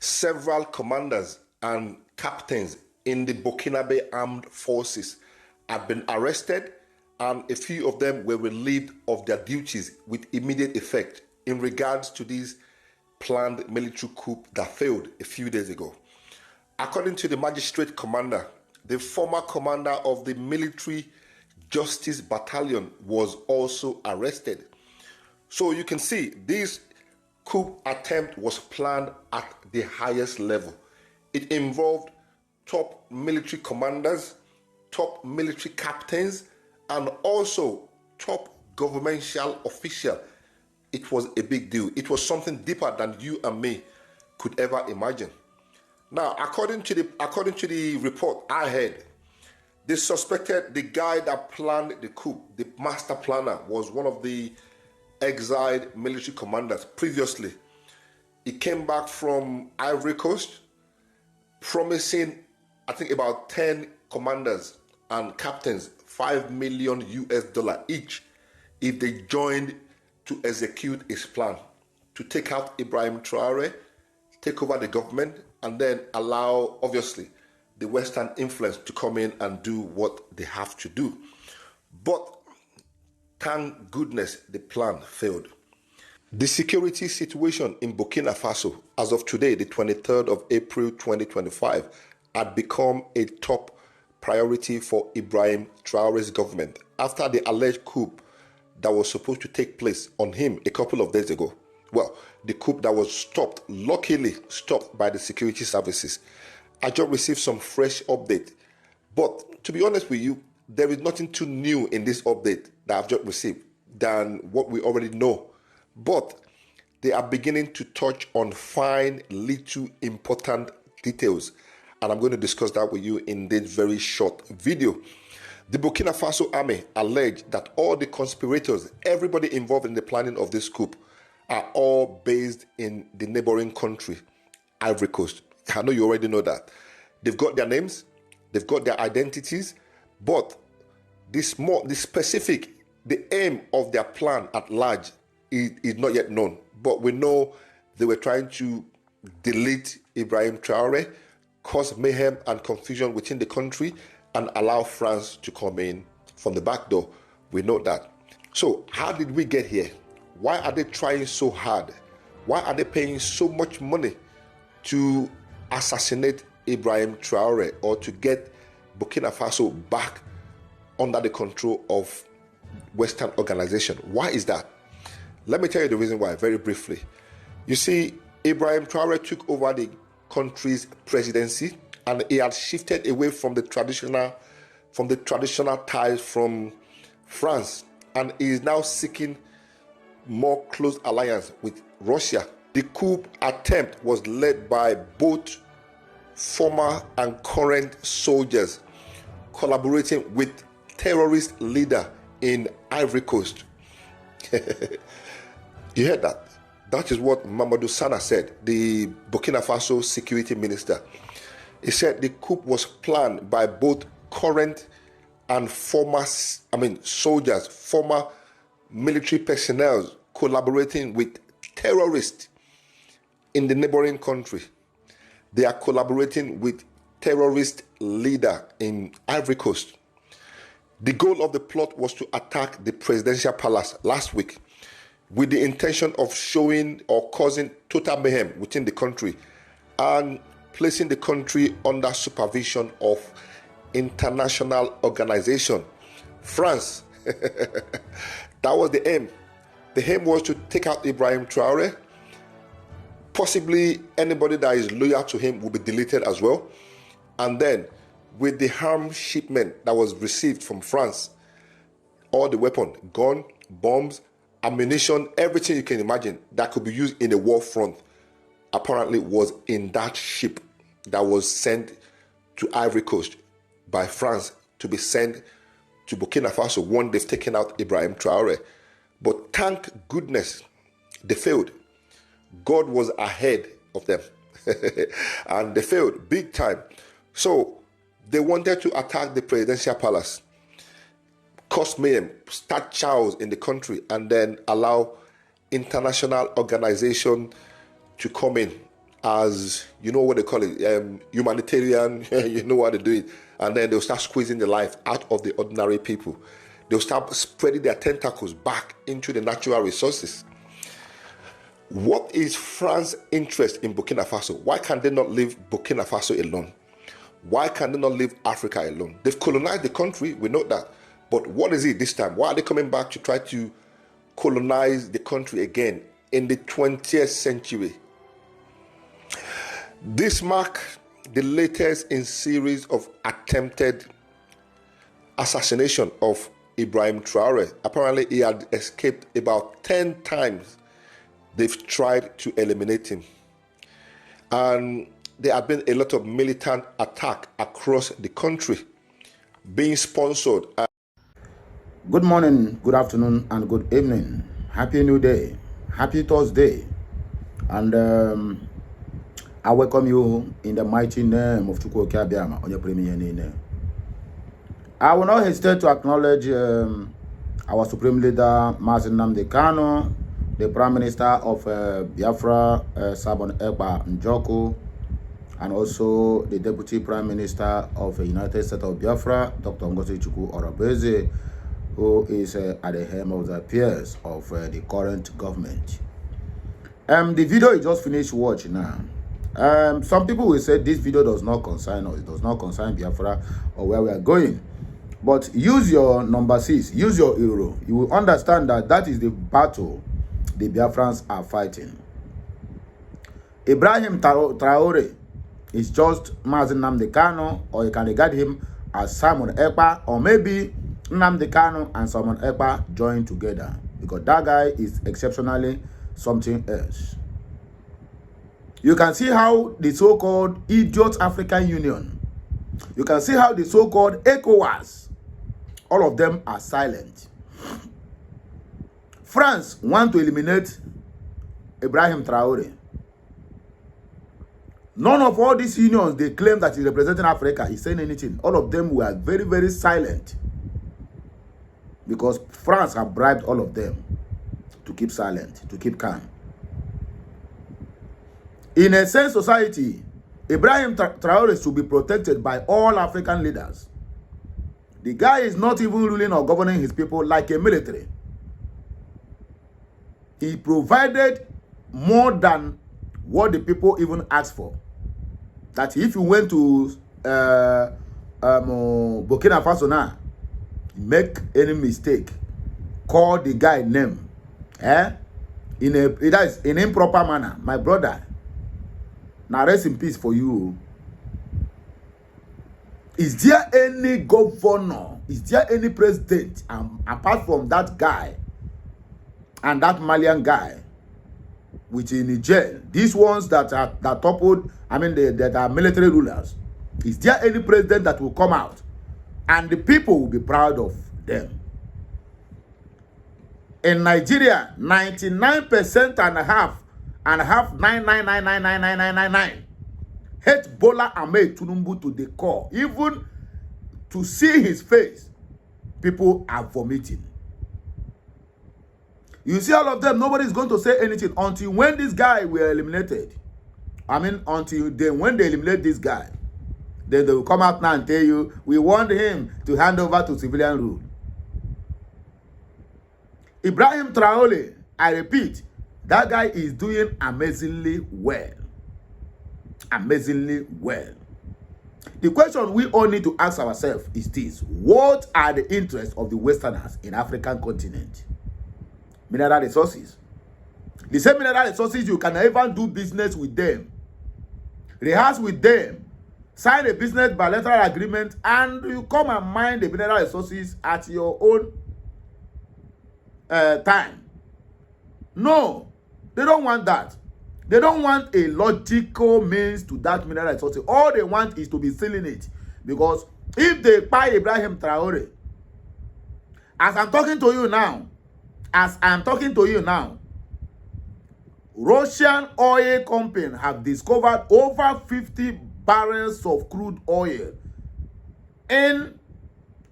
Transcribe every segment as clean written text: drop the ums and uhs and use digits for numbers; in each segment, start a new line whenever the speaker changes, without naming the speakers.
Several commanders and captains in the Burkinabe armed forces have been arrested, and a few of them were relieved of their duties with immediate effect in regards to this planned military coup that failed a few days ago. According to the magistrate commander, the former commander of the military justice battalion was also arrested. So you can see this coup attempt was planned at the highest level. It involved top military commanders, top military captains, and also top governmental officials. It was a big deal. It was something deeper than you and me could ever imagine. Now, according to the report I heard, the guy that planned the coup, the master planner, was one of the exiled military commanders previously. He came back from Ivory Coast, promising, I think, about 10 commanders and captains $5 million each if they joined to execute his plan to take out Ibrahim Traore, take over the government, and then allow, obviously, the Western influence to come in and do what they have to do. But thank goodness the plan failed. The security situation in Burkina Faso, as of today, the 23rd of April 2025, had become a top priority for Ibrahim Traore's government after the alleged coup that was supposed to take place on him a couple of days ago. Well, the coup that was stopped, luckily stopped by the security services. I just received some fresh update. But to be honest with you, there is nothing too new in this update that I've just received than what we already know. But they are beginning to touch on fine, little important details. And I'm going to discuss that with you in this very short video. The Burkina Faso army alleged that all the conspirators, everybody involved in the planning of this coup, are all based in the neighboring country, Ivory Coast. I know you already know that. They've got their names, they've got their identities, but the aim of their plan at large is not yet known. But we know they were trying to delete Ibrahim Traore, cause mayhem and confusion within the country, and allow France to come in from the back door. We know that. So how did we get here? Why are they trying so hard? Why are they paying so much money to assassinate Ibrahim Traore or to get Burkina Faso back under the control of Western organization? Why is that? Let me tell you the reason why very briefly. You see, Ibrahim Traore took over the country's presidency and he had shifted away from the traditional ties from France, and he is now seeking more close alliance with Russia. The coup attempt was led by both former and current soldiers collaborating with terrorist leader in Ivory Coast. You heard that? That is what Mamadou Sana said, the Burkina Faso security minister. He said the coup was planned by both current and former, soldiers, former military personnel collaborating with terrorists in the neighboring country. They are collaborating with terrorist leader in Ivory Coast. The goal of the plot was to attack the presidential palace last week with the intention of showing or causing total mayhem within the country and placing the country under supervision of international organization. France. That was the aim. The aim was to take out Ibrahim Traore. Possibly anybody that is loyal to him will be deleted as well. And then with the arms shipment that was received from France, all the weapon, gun, bombs, ammunition, everything you can imagine that could be used in a war front, apparently was in that ship that was sent to Ivory Coast by France to be sent to Burkina Faso when they've taken out Ibrahim Traore. But thank goodness they failed. God was ahead of them and they failed big time. So they wanted to attack the presidential palace, cause mayhem, start chaos in the country, and then allow international organization to come in as, you know what they call it, humanitarian, you know what they do it. And then they'll start squeezing the life out of the ordinary people. They'll start spreading their tentacles back into the natural resources. What is France's interest in Burkina Faso? Why can they not leave Burkina Faso alone? Why can they not leave Africa alone? They've colonized the country, we know that. But what is it this time? Why are they coming back to try to colonize the country again in the 20th century? This marks the latest in series of attempted assassination of Ibrahim Traore. Apparently, he had escaped about 10 times. They've tried to eliminate him. And there have been a lot of militant attack across the country being sponsored.
Good morning, good afternoon, and good evening. Happy New Day. Happy Thursday. And I welcome you in the mighty name of Chukwu Okeabiama on your premier name. I will not hesitate to acknowledge our Supreme Leader, Mazi Nnamdi Kanu, the Prime Minister of Biafra, Sabon Ekpa Njoku, and also the Deputy Prime Minister of the United States of Biafra, Dr. Ngozi Chukwu Orobeze, who is at the helm of the affairs of the current government. The video you just finished watching now. Some people will say this video does not concern us, it does not concern Biafra or where we are going. But use your number 6, use your euro. You will understand that that is the battle the Biafrans are fighting. Ibrahim Traore is just Mazi Nnamdi Kanu, or you can regard him as Simon Ekpa, or maybe Nnamdi Kanu and Simon Ekpa joined together, because that guy is exceptionally something else. You can see how the so-called idiot African Union, you can see how the so-called ECOWAS, all of them are silent. France want to eliminate Ibrahim Traore. None of all these unions they claim that is representing Africa is saying anything. All of them were very, very silent, because France have bribed all of them to keep silent, to keep calm. In a sane society, Ibrahim Traore should be protected by all African leaders. The guy is not even ruling or governing his people like a military. He provided more than what the people even asked for. That if you went to Burkina Faso now, make any mistake, call the guy name, in an improper manner, my brother, now rest in peace for you. Is there any governor, is there any president, apart from that guy and that Malian guy, which is in jail, these ones that toppled, I mean, that are military rulers, is there any president that will come out and the people will be proud of them? In Nigeria, 99% and a half, 999999999 hate Bola Ahmed Tinubu to the core. Even to see his face, people are vomiting. You see all of them, nobody is going to say anything until when this guy were eliminated. I mean, until when they eliminate this guy, then they will come out now and tell you, we want him to hand over to civilian rule. Ibrahim Traore, I repeat, that guy is doing amazingly well. Amazingly well. The question we all need to ask ourselves is this: what are the interests of the Westerners in African continent? Mineral resources. The same mineral resources, you can even do business with them, rehearse with them, sign a business bilateral agreement, and you come and mine the mineral resources at your own time. No, they don't want that. They don't want a logical means to that mineral resources. All they want is to be selling it. Because if they buy Ibrahim Traore, as I'm talking to you now, Russian oil company have discovered over 50 barrels of crude oil in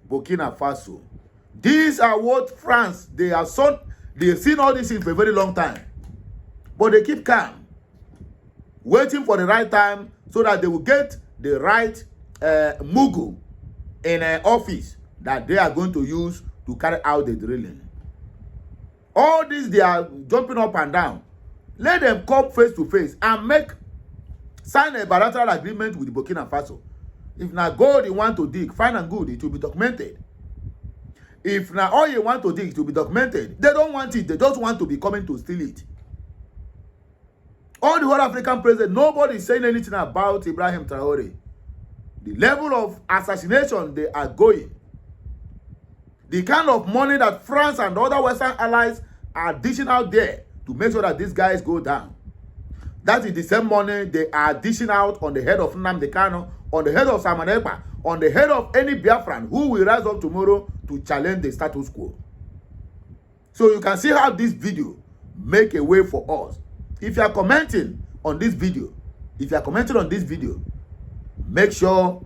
Burkina Faso. These are what France, they've seen all these things for a very long time. But they keep calm. waiting for the right time so that they will get the right mugu in an office that they are going to use to carry out the drilling. All this, they are jumping up and down. Let them come face to face and sign a bilateral agreement with Burkina Faso. If now gold you want to dig, fine and good, it will be documented. If now all you want to dig, it will be documented. They don't want it, they just want to be coming to steal it. All the whole African president, nobody is saying anything about Ibrahim Traore. The level of assassination they are going. The kind of money that France and other Western allies are dishing out there to make sure that these guys go down. That is the same money they are dishing out on the head of Nnamdi Kanu, on the head of Simon Ekpa, on the head of any Biafran who will rise up tomorrow to challenge the status quo. So you can see how this video make a way for us. If you are commenting on this video, make sure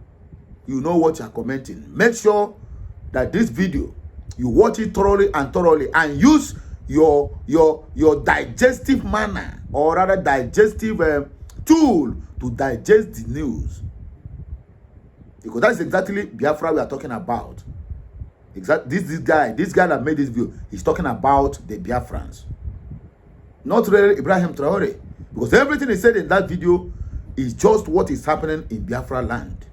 you know what you are commenting. Make sure that this video, you watch it thoroughly and use your digestive manner, or rather digestive tool to digest the news. Because that's exactly Biafra we are talking about. This guy that made this video is talking about the Biafrans, not really Ibrahim Traore, because everything he said in that video is just what is happening in Biafra land.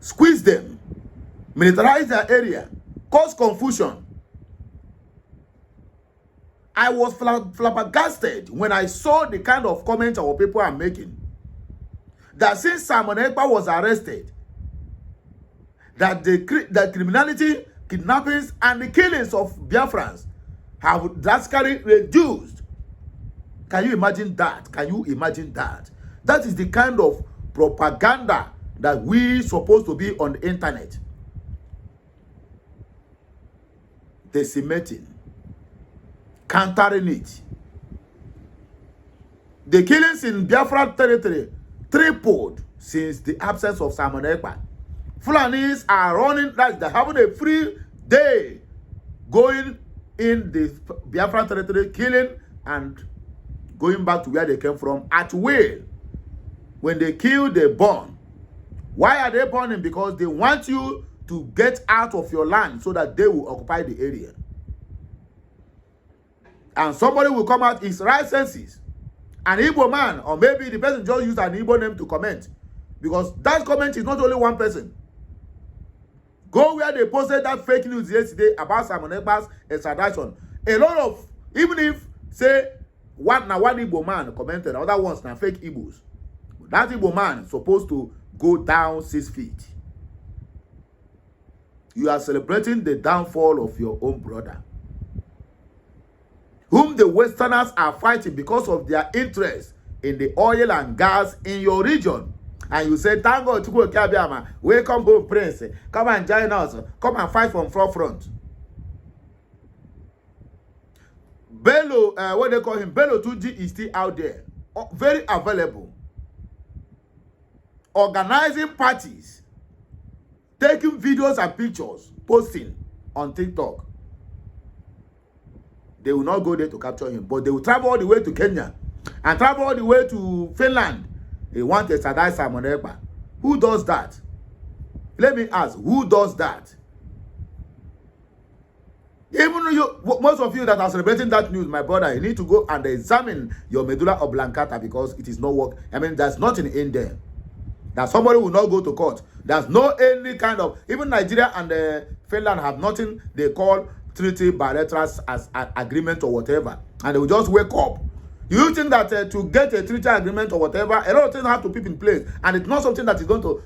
Squeeze them, militarize their area, cause confusion. I was flabbergasted when I saw the kind of comments our people are making. That since Simon Ekpa was arrested, that the criminality, kidnappings, and the killings of Biafrans have drastically reduced. Can you imagine that? That is the kind of propaganda that we supposed to be on the internet. Decimating, countering it. The killings in Biafra territory tripled since the absence of Simon Ekpa. Fulanis are running, they're having a free day going in the Biafra territory, killing and going back to where they came from at will. When they kill, they burn. Why are they burning? Because they want you to get out of your land so that they will occupy the area. And somebody will come out his right senses, an Igbo man, or maybe the person just used an Igbo name to comment, because that comment is not only one person. Go where they posted that fake news yesterday about Simon Ekpa's extradition. A lot of, even if say one Igbo man commented, other ones now fake Igbos. That Igbo man supposed to go down 6 feet. You are celebrating the downfall of your own brother, whom the Westerners are fighting because of their interest in the oil and gas in your region. And you say, thank God, welcome home, Prince. Come and join us. Come and fight from forefront. Bello, what they call him, Bello 2G is still out there. Very available. Organizing parties. Taking videos and pictures. Posting on TikTok. They will not go there to capture him, but they will travel all the way to Kenya and travel all the way to Finland. They want to extradite Simon Ekpa. Who does that? Let me ask, who does that? Even you, most of you that are celebrating that news, my brother, you need to go and examine your medulla oblongata, because it is no work. I mean, there's nothing in there. That somebody will not go to court. There's no any kind of, even Nigeria and Finland have nothing they call treaty bilateral as agreement or whatever, and they will just wake up. You think that to get a treaty agreement or whatever, a lot of things have to be in place, and it's not something that is going to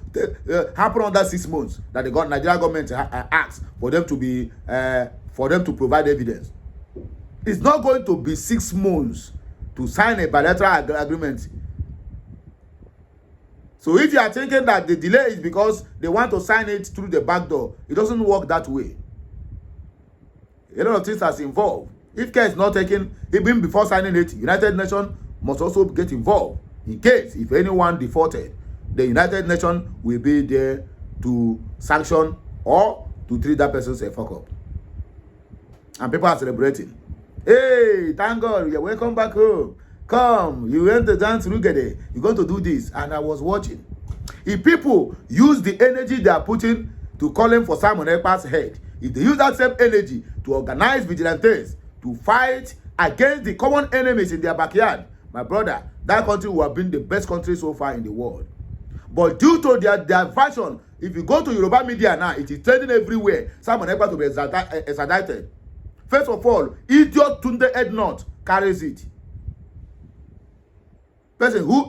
happen under 6 months that the Nigeria government asks for them to be for them to provide evidence. It's not going to be 6 months to sign a bilateral agreement. So if you are thinking that the delay is because they want to sign it through the back door, it doesn't work that way. A lot of things are involved. If care is not taken, even before signing it, United Nations must also get involved. In case, if anyone defaulted, the United Nations will be there to sanction or to treat that person as a fuck up. And people are celebrating. Hey, thank God, you're welcome back home. Come, you went to dance Rugede. You're going to do this. And I was watching. If people use the energy they are putting to calling for Simon Ekpa's head, if they use that same energy to organize vigilantes, to fight against the common enemies in their backyard, my brother, that country will have been the best country so far in the world. But due to their version, if you go to Yoruba media now, it is trending everywhere. Simon Ekpa to be extradited. First of all, idiot Tunde Ednut carries it. Person who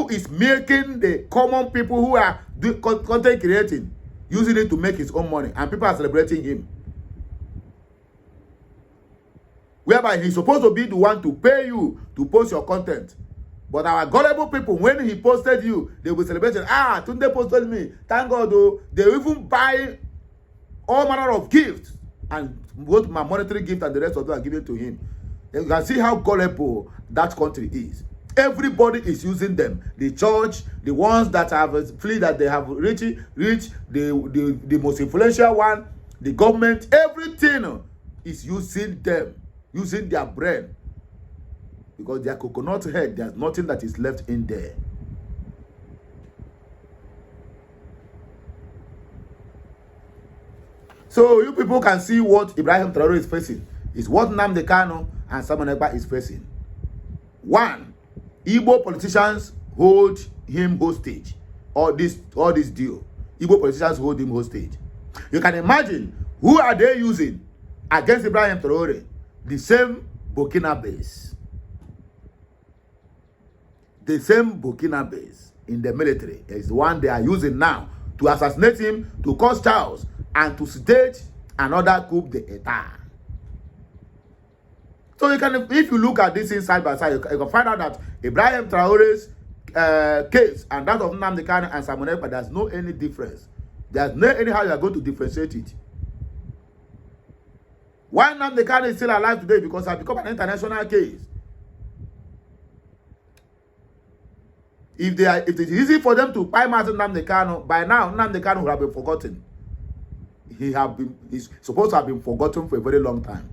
is making the common people who are content creating, using it to make his own money, and people are celebrating him. Whereby he's supposed to be the one to pay you to post your content. But our gullible people, when he posted you, they will celebrate. Ah, Tunde posted me. Thank God, though. They even buy all manner of gifts, and both my monetary gift and the rest of them are given to him. You can see how gullible that country is. Everybody is using them. The church, the ones that have feel that they have reached the most influential one, the government, everything is using them, using their brain. Because their coconut head, there's nothing that is left in there. So you people can see what Ibrahim Traore is facing. Is what Nnamdi Kanu and Simon Ekpa is facing. One, Igbo politicians hold him hostage. All this deal. Igbo politicians hold him hostage. You can imagine, who are they using against Ibrahim Traore? The same Burkina base. The same Burkina base in the military is the one they are using now to assassinate him, to cause chaos, and to stage another coup d'etat. So you can, if you look at this thing side by side, you can find out that Ibrahim Traore's case and that of Nnamdi Kanu and Simon Ekpa, there's no any difference. There's no anyhow you are going to differentiate it. Why Nnamdi Kanu is still alive today? Because it has become an international case. If it is easy for them to buy Martin Nnamdi Kanu, by now Nnamdi Kanu would have been forgotten. He's supposed to have been forgotten for a very long time.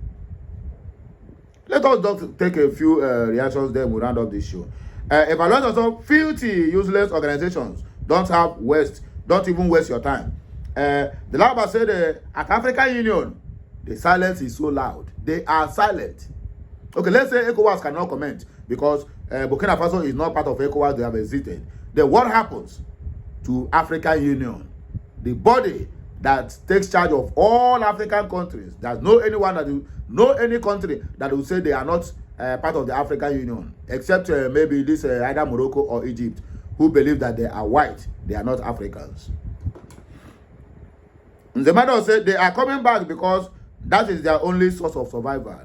Let us just take a few reactions, then we'll round up this show. Evaluators of filthy, useless organizations don't even waste your time. The Laba said at African Union, the silence is so loud. They are silent. Okay, let's say ECOWAS cannot comment because Burkina Faso is not part of ECOWAS, they have exited. Then what happens to African Union? The body that takes charge of all African countries. There's no any country that will say they are not part of the African Union, except maybe this either Morocco or Egypt, who believe that they are white, they are not Africans. The matter said they are coming back because that is their only source of survival.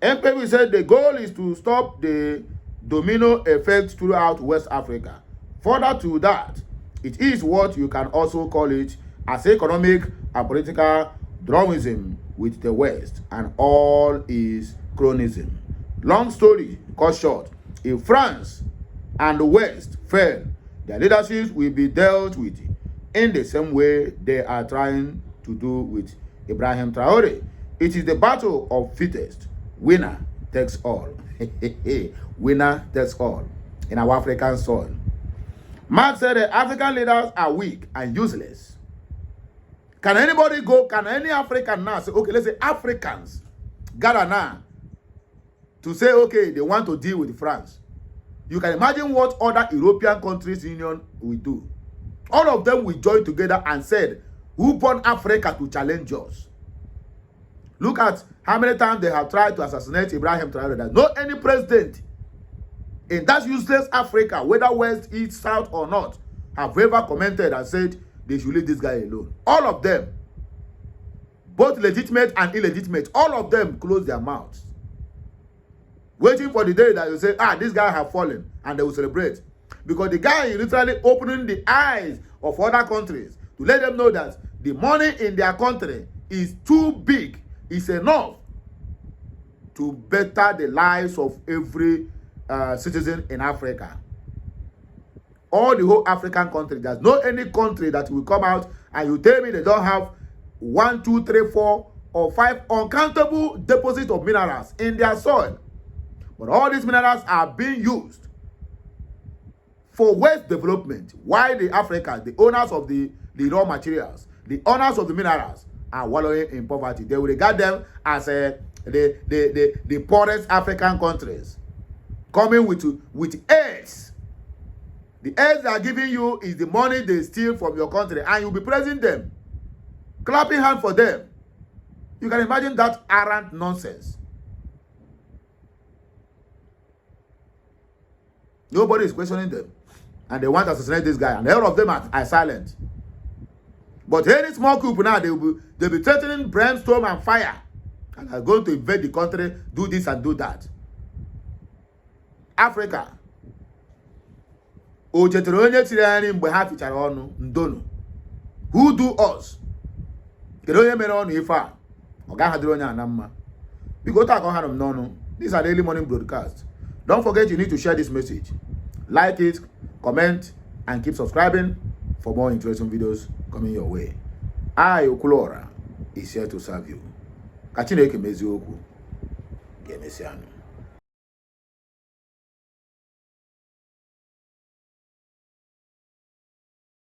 MPB said the goal is to stop the domino effect throughout West Africa. Further to that, it is what you can also call it as economic and political Drumism with the West, and all is cronism. Long story cut short, if France and the West fail, their leaderships will be dealt with in the same way they are trying to do with Ibrahim Traore. It is the battle of fittest. Winner takes all. Winner takes all in our African soil. Mark said the African leaders are weak and useless. Can any African now say, okay, let's say Africans gather now to say, okay, they want to deal with France. You can imagine what other European countries union will do. All of them will join together and said, who born Africa to challenge us? Look at how many times they have tried to assassinate Ibrahim Traore. There's no any president in that useless Africa, whether West, East, South or not, have ever commented and said they should leave this guy alone. All of them, both legitimate and illegitimate, all of them close their mouths, waiting for the day that you say, this guy have fallen, and they will celebrate. Because the guy is literally opening the eyes of other countries to let them know that the money in their country is too big, is enough to better the lives of every citizen in Africa. All the whole African country, there's no any country that will come out and you tell me they don't have 1, 2, 3, 4 or 5 uncountable deposits of minerals in their soil. But all these minerals are being used for waste development, while the Africans, the owners of the raw materials, the owners of the minerals, are wallowing in poverty. They will regard them as the poorest African countries, coming with aids. The aids they are giving you is the money they steal from your country, and you'll be praising them, clapping hands for them. You can imagine that arrant nonsense. Nobody is questioning them, and they want to assassinate this guy, and all of them are silent. But any small coup now, they'll be threatening brimstone and fire, and are going to invade the country, do this and do that. Africa. Who do us? These are daily morning broadcasts. Don't forget you need to share this message. Like it, comment, and keep subscribing for more interesting videos coming your way. I, Okulora, is here to serve you. Kachineke mezioku. Gemesiano.